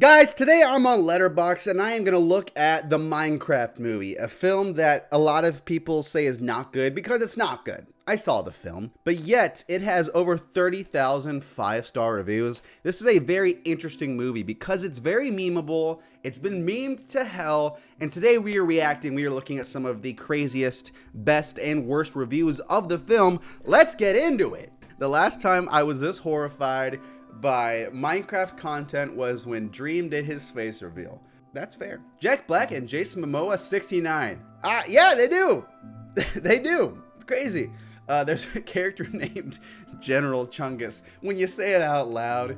Guys, today I'm on Letterboxd and I am going to look at the Minecraft movie, a film that a lot of people say is not good because it's not good. I saw the film, but yet it has over 30,000 five-star reviews. This is a very interesting movie because it's very memeable, it's been memed to hell, and today we are looking at some of the craziest, best, and worst reviews of the film. Let's get into it. The last time I was this horrified by Minecraft content was when Dream did his face reveal. That's fair. Jack Black and Jason Momoa 69. Yeah, they do. They do. It's crazy. There's a character named General Chungus. When you say it out loud,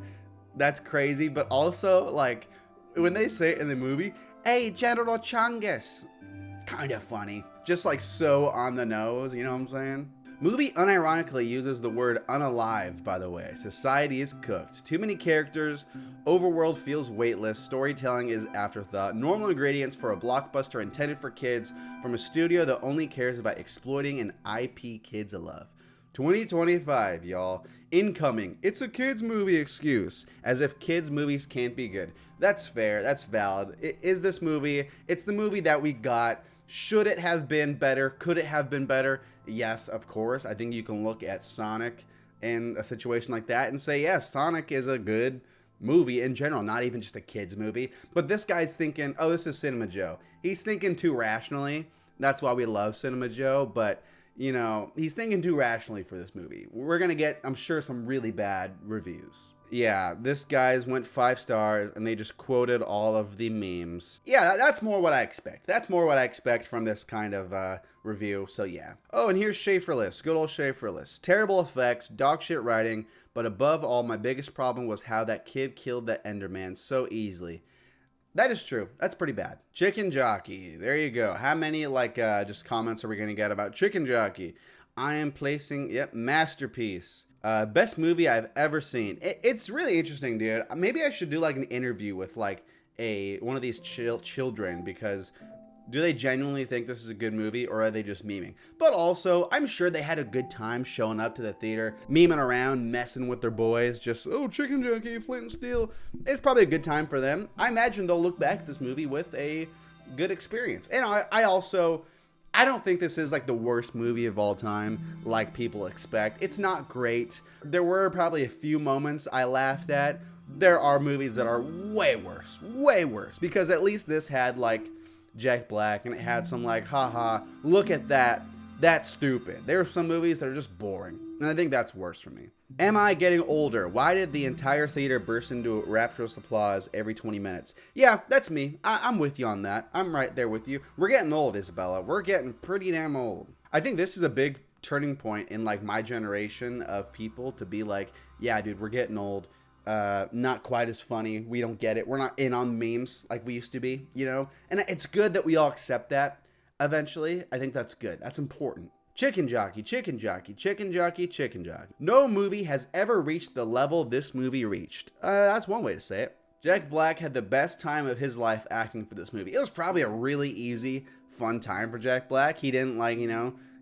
that's crazy. But also, like, when they say it in the movie, hey, General Chungus. Kind of funny. Just like so on the nose, you know what I'm saying? Movie unironically uses the word unalive, by the way. Society is cooked. Too many characters. Overworld feels weightless. Storytelling is afterthought. Normal ingredients for a blockbuster intended for kids from a studio that only cares about exploiting an IP kids love. 2025, y'all. Incoming. It's a kids movie excuse. As if kids movies can't be good. That's fair. That's valid. Is this movie? It's the movie that we got. Should it have been better? Could it have been better? Yes, of course. I think you can look at Sonic in a situation like that and say, yes, Sonic is a good movie in general, not even just a kid's movie. But this guy's thinking, oh, this is Cinema Joe. He's thinking too rationally. That's why we love Cinema Joe. But, you know, he's thinking too rationally for this movie. We're going to get, I'm sure, some really bad reviews. Yeah, this guy's went 5 stars and they just quoted all of the memes. Yeah, that's more what I expect. That's more what I expect from this kind of review, so yeah. Oh, and here's Schaeferless, good old Schaeferless. Terrible effects, dog shit writing, but above all, my biggest problem was how that kid killed that Enderman so easily. That is true. That's pretty bad. Chicken Jockey, there you go. How many, just comments are we going to get about Chicken Jockey? I am placing, masterpiece. Best movie I've ever seen. It's really interesting, dude. Maybe I should do like an interview with like one of these children, because do they genuinely think this is a good movie or are they just memeing? But also, I'm sure they had a good time showing up to the theater, memeing around, messing with their boys, just, oh, Chicken Jockey, Flint and Steel. It's probably a good time for them. I imagine they'll look back at this movie with a good experience. And I don't think this is like the worst movie of all time, like people expect. It's not great. There were probably a few moments I laughed at. There are movies that are way worse, because at least this had like Jack Black and it had some like, haha, look at that. That's stupid. There are some movies that are just boring, and I think that's worse for me. Am I getting older? Why did the entire theater burst into rapturous applause every 20 minutes? Yeah, that's me. I'm with you on that. I'm right there with you. We're getting old, Isabella. We're getting pretty damn old. I think this is a big turning point in like my generation of people to be like, yeah, dude, we're getting old. Not quite as funny. We don't get it. We're not in on memes like we used to be, you know? And it's good that we all accept that eventually. I think that's good. That's important. Chicken Jockey, Chicken Jockey, Chicken Jockey, Chicken Jockey. No movie has ever reached the level this movie reached. That's one way to say it. Jack Black had the best time of his life acting for this movie. It was probably a really easy, fun time for Jack Black. He didn't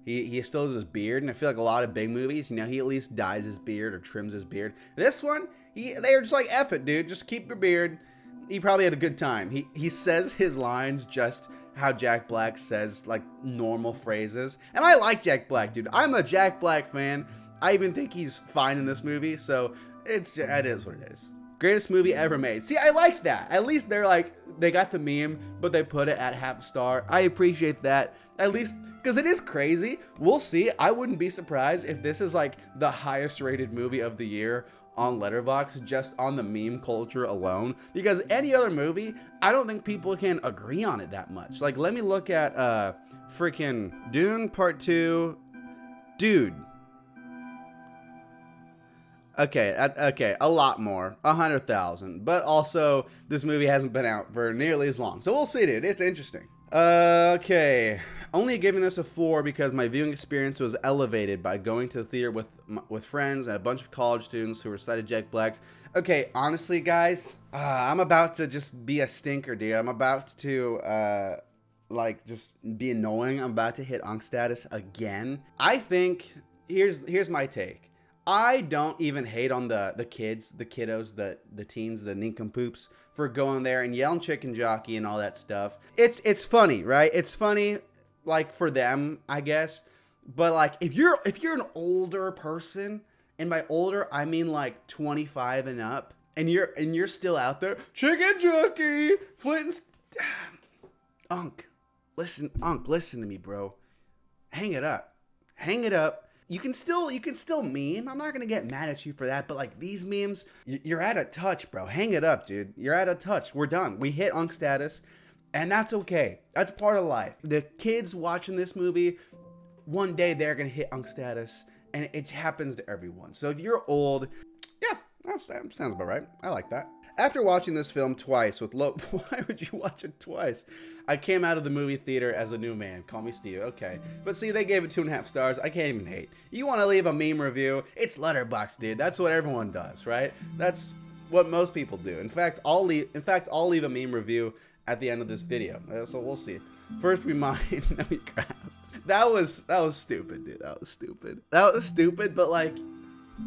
he still has his beard, and I feel like a lot of big movies, he at least dyes his beard or trims his beard. This one, they were just like, F it, dude, just keep your beard. He probably had a good time. He says his lines just how Jack Black says like normal phrases. And I like Jack Black, dude. I'm a Jack Black fan. I even think he's fine in this movie. So it is what it is. Greatest movie ever made. See, I like that. At least they're like, they got the meme, but they put it at half star. I appreciate that. At least, because it is crazy. We'll see. I wouldn't be surprised if this is like the highest rated movie of the year on Letterboxd, just on the meme culture alone, because any other movie, I don't think people can agree on it that much. Like, let me look at freaking Dune Part 2. Dude. Okay, a lot more, 100,000, but also this movie hasn't been out for nearly as long, so we'll see, dude. It's interesting. Okay, only giving this a 4 because my viewing experience was elevated by going to the theater with friends and a bunch of college students who recited Jack Black's. Okay, honestly, guys, I'm about to just be a stinker, dude. I'm about to, just be annoying. I'm about to hit Unk status again. I think, here's my take. I don't even hate on the kids, the kiddos, the teens, the nincompoops for going there and yelling chicken jockey and all that stuff. It's funny, right? It's funny, like, for them, I guess. But like, if you're an older person, and by older I mean like 25 and up, and you're still out there, chicken jockey, Flint and Unc, listen to me, bro. Hang it up. You can still meme. I'm not gonna get mad at you for that, but like these memes, you're out of touch, bro. Hang it up, dude. You're out of touch. We're done. We hit Unc status, and that's okay. That's part of life. The kids watching this movie, one day they're gonna hit Unc status, and it happens to everyone. So if you're old, yeah, that sounds about right. I like that. After watching this film twice with why would you watch it twice? I came out of the movie theater as a new man. Call me Steve. Okay. But see, they gave it 2.5 stars. I can't even hate. You want to leave a meme review? It's letterboxd, dude. That's what everyone does, right? That's what most people do. In fact, I'll leave a meme review at the end of this video. So we'll see. First, let me grab. That was stupid, dude. That was stupid, but like,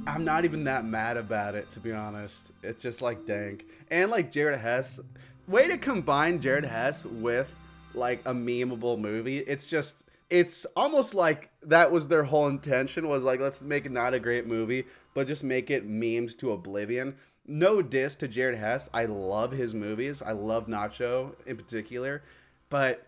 I'm not even that mad about it, to be honest. It's just like dank. And like Jared Hess, way to combine Jared Hess with like a memeable movie. It's almost like that was their whole intention, was like, let's make it not a great movie, but just make it memes to oblivion. No diss to Jared Hess. I love his movies. I love Nacho in particular, but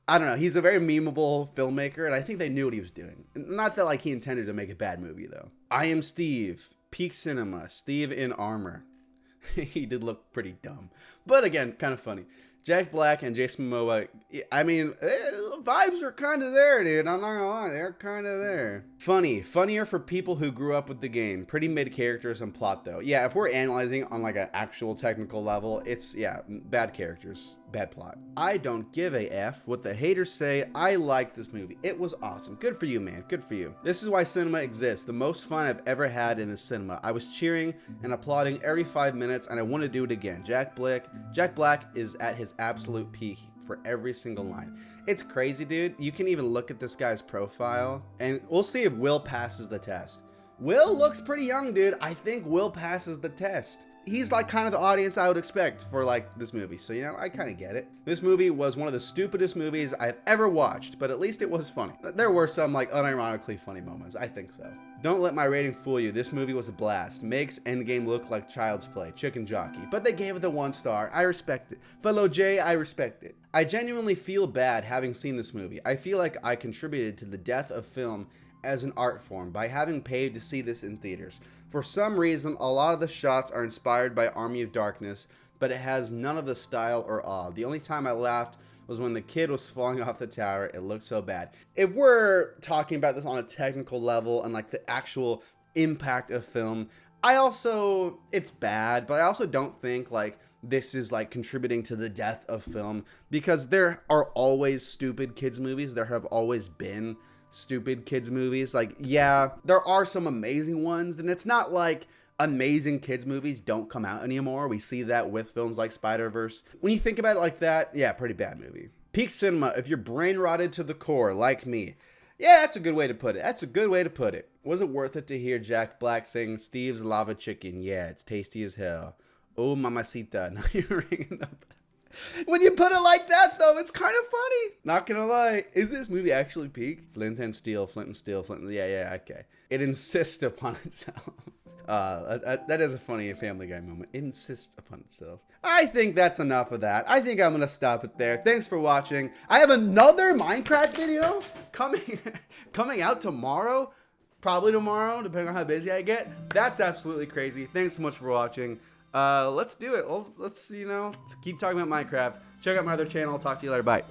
I don't know. He's a very memeable filmmaker, and I think they knew what he was doing. Not that like he intended to make a bad movie, though. I Am Steve, Peak Cinema, Steve in Armor. He did look pretty dumb, but again, kind of funny. Jack Black and Jason Momoa, I mean, vibes are kind of there, dude. I'm not gonna lie, they're kind of there. Funnier for people who grew up with the game. Pretty mid characters and plot, though. Yeah, if we're analyzing on like an actual technical level, it's, yeah, bad characters, bad plot. I don't give a F what the haters say. I liked this movie. It was awesome. Good for you, man. Good for you. This is why cinema exists. The most fun I've ever had in the cinema. I was cheering and applauding every 5 minutes, and I want to do it again. Jack Black is at his absolute peak for every single line. It's crazy, dude. You can even look at this guy's profile, and we'll see if Will passes the test. Will looks pretty young, dude. I think Will passes the test. He's like kind of the audience I would expect for like this movie. So, you know, I kind of get it. This movie was one of the stupidest movies I've ever watched, but at least it was funny. There were some like unironically funny moments. I think so. Don't let my rating fool you. This movie was a blast. Makes Endgame look like child's play. Chicken jockey. But they gave it the 1 star. I respect it. Fellow Jay, I respect it. I genuinely feel bad having seen this movie. I feel like I contributed to the death of film as an art form by having paid to see this in theaters. For some reason, a lot of the shots are inspired by Army of Darkness, but it has none of the style or awe. The only time I laughed was when the kid was falling off the tower. It looked so bad. If we're talking about this on a technical level and like the actual impact of film, it's bad, but I also don't think like this is like contributing to the death of film, because there are always stupid kids movies. There have always been stupid kids movies. Like, yeah, there are some amazing ones, and it's not like amazing kids movies don't come out anymore. We see that with films like Spider-Verse. When you think about it like that, yeah, pretty bad movie. Peak cinema, if you're brain rotted to the core like me. Yeah, that's a good way to put it. Was it worth it to hear Jack Black sing Steve's Lava Chicken? Yeah, it's tasty as hell. Oh, mamacita. Now you're ringing the bell. When you put it like that, though, it's kind of funny. Not gonna lie. Is this movie actually peak? Flint and steel. Yeah, okay. It insists upon itself. That is a funny Family Guy moment. It insists upon itself. I think that's enough of that. I think I'm gonna stop it there. Thanks for watching. I have another Minecraft video coming out tomorrow. Probably tomorrow, depending on how busy I get. That's absolutely crazy. Thanks so much for watching. Let's do it. Let's keep talking about Minecraft. Check out my other channel. I'll talk to you later. Bye.